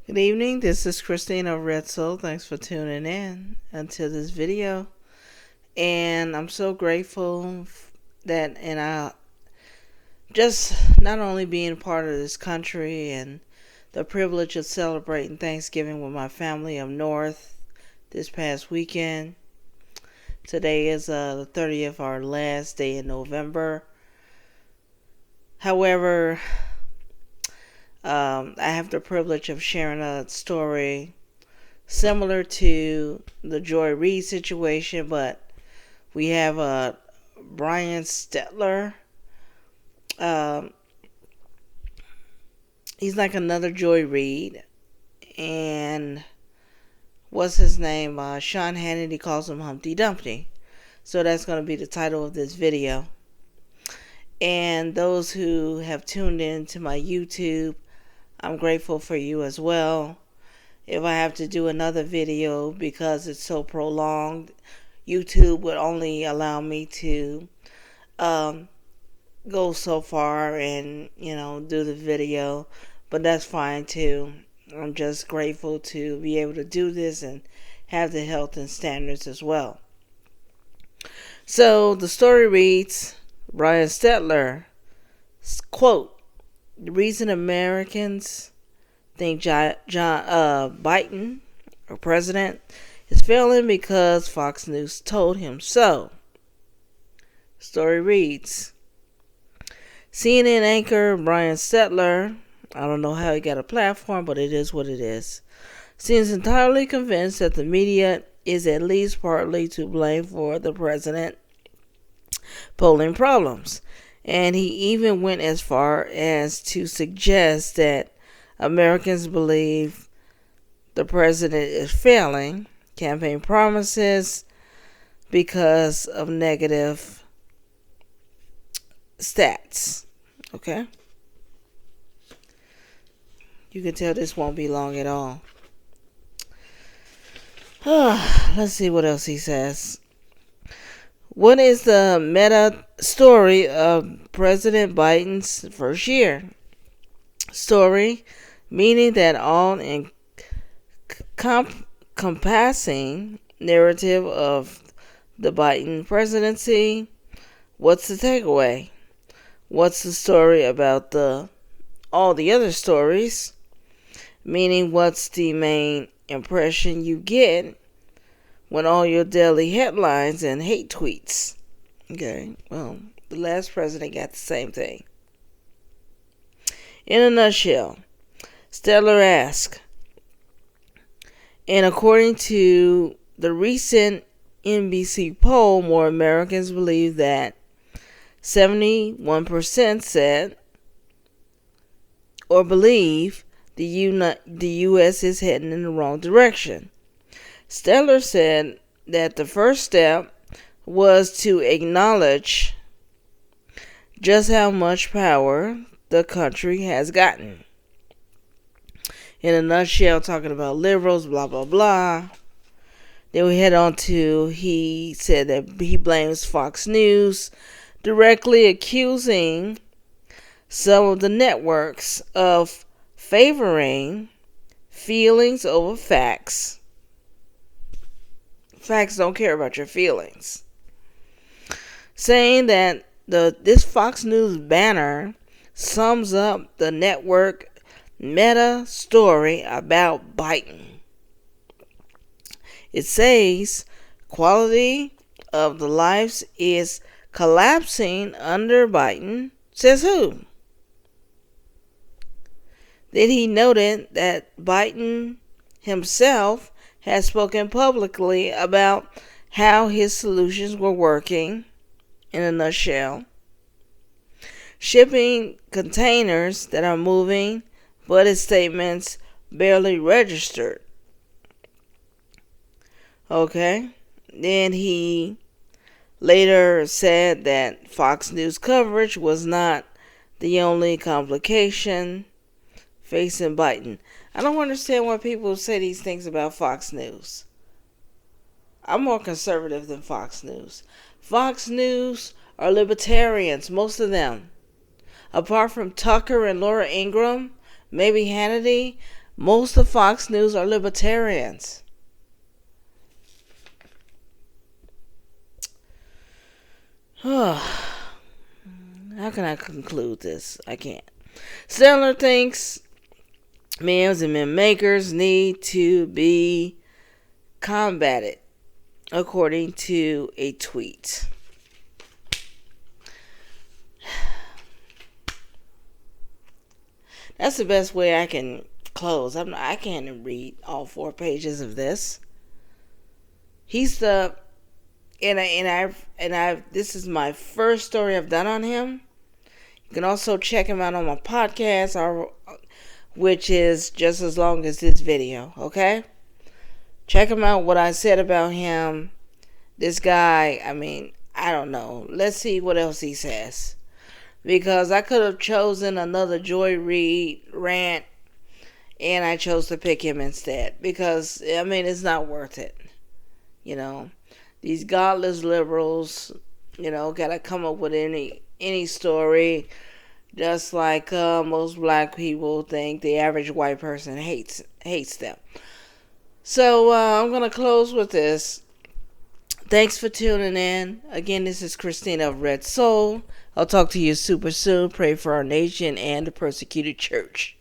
Good evening, this is Christina Red Soul. Thanks for tuning in until this video. And I'm so grateful that, and I just not only being part of this country and the privilege of celebrating Thanksgiving with my family up north this past weekend. Today is the 30th, our last day in November. However, I have the privilege of sharing a story similar to the Joy Reid situation, but we have Brian Stelter. Um, he's like another Joy Reid, and what's his name? Sean Hannity calls him Humpty Dumpty. So that's going to be the title of this video. And those who have tuned in to my YouTube, I'm grateful for you as well. If I have to do another video because it's so prolonged, YouTube would only allow me to go so far and, do the video. But that's fine too. I'm just grateful to be able to do this and have the health and standards as well. So the story reads, Brian Stelter, quote, the reason Americans think Biden, or president, is failing because Fox News told him so. Story reads, CNN anchor Brian Stelter, I don't know how he got a platform, but it is what it is, seems entirely convinced that the media is at least partly to blame for the president polling problems. And he even went as far as to suggest that Americans believe the president is failing campaign promises because of negative stats. Okay? You can tell this won't be long at all. Let's see what else he says. What is the meta story of President Biden's first year? Story, meaning that all encompassing narrative of the Biden presidency. What's the takeaway? What's the story about all the other stories? Meaning, what's the main impression you get when all your daily headlines and hate tweets? Okay, well, the last president got the same thing. In a nutshell, Stelter asked, and according to the recent NBC poll, more Americans believe that 71% said or believe the U.S. is heading in the wrong direction. Stelter said that the first step was to acknowledge just how much power the country has gotten. In a nutshell, talking about liberals, blah, blah, blah. Then we head on to, he said that he blames Fox News, directly accusing some of the networks of favoring feelings over facts. Facts don't care about your feelings. Saying that this Fox News banner sums up the network meta story about Biden. It says quality of the lives is collapsing under Biden. Says who? Then he noted that Biden himself has spoken publicly about how his solutions were working. In a nutshell, shipping containers that are moving, but his statements barely registered. Okay. Then he later said that Fox News coverage was not the only complication facing Biden. I don't understand why people say these things about Fox News. I'm more conservative than Fox News. Fox News are libertarians, most of them. Apart from Tucker and Laura Ingraham, maybe Hannity, Most of Fox News are libertarians. How can I conclude this? I can't. Stelter thinks memes and meme makers need to be combated, according to a tweet. That's the best way I can close. I can't read all 4 pages of this. He's the this is my first story I've done on him. You can also check him out on my podcast, which is just as long as this video. Okay, check him out. What I said about him. This guy. I mean, I don't know. Let's see what else he says. Because I could have chosen another Joy Reid rant, and I chose to pick him instead. Because, I mean, it's not worth it. You know, these godless liberals, gotta come up with any story. Just like most black people think the average white person hates them. So, I'm gonna close with this. Thanks for tuning in. Again, this is Christina of Red Soul. I'll talk to you super soon. Pray for our nation and the persecuted church.